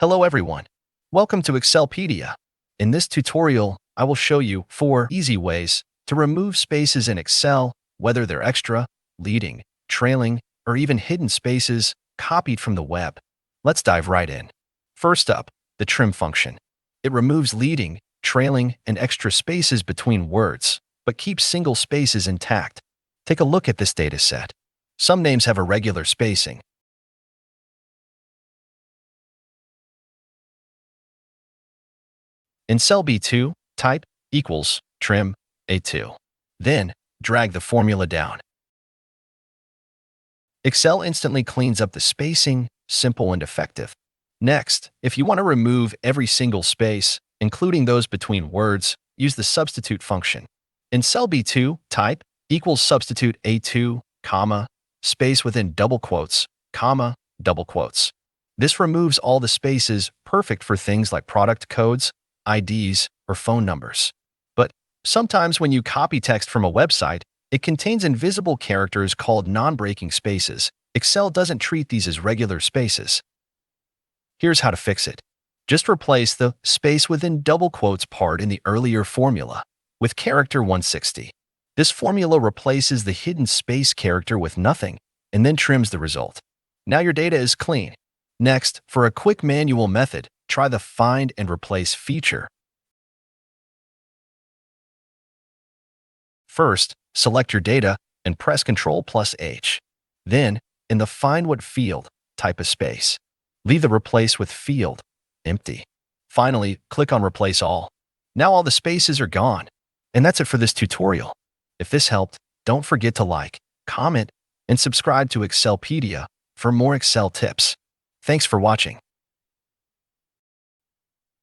Hello everyone. Welcome to Excelpedia. In this tutorial, I will show you 4 easy ways to remove spaces in Excel, whether they're extra, leading, trailing, or even hidden spaces copied from the web. Let's dive right in. First up, the trim function. It removes leading, trailing, and extra spaces between words, but keeps single spaces intact. Take a look at this data set. Some names have irregular spacing. In cell B2, type equals trim A2. Then, drag the formula down. Excel instantly cleans up the spacing, simple and effective. Next, if you want to remove every single space, including those between words, use the substitute function. In cell B2, type equals substitute A2, comma, space within double quotes, comma, double quotes. This removes all the spaces, perfect for things like product codes, IDs, or phone numbers. But sometimes when you copy text from a website, it contains invisible characters called non-breaking spaces. Excel doesn't treat these as regular spaces. Here's how to fix it. Just replace the space within double quotes part in the earlier formula with character 160. This formula replaces the hidden space character with nothing and then trims the result. Now your data is clean. Next, for a quick manual method, try the Find and Replace feature. First, select your data and press Ctrl+H. Then, in the Find What field, type a space. Leave the Replace with field empty. Finally, click on Replace All. Now all the spaces are gone. And that's it for this tutorial. If this helped, don't forget to like, comment, and subscribe to Excelpedia for more Excel tips. Thanks for watching.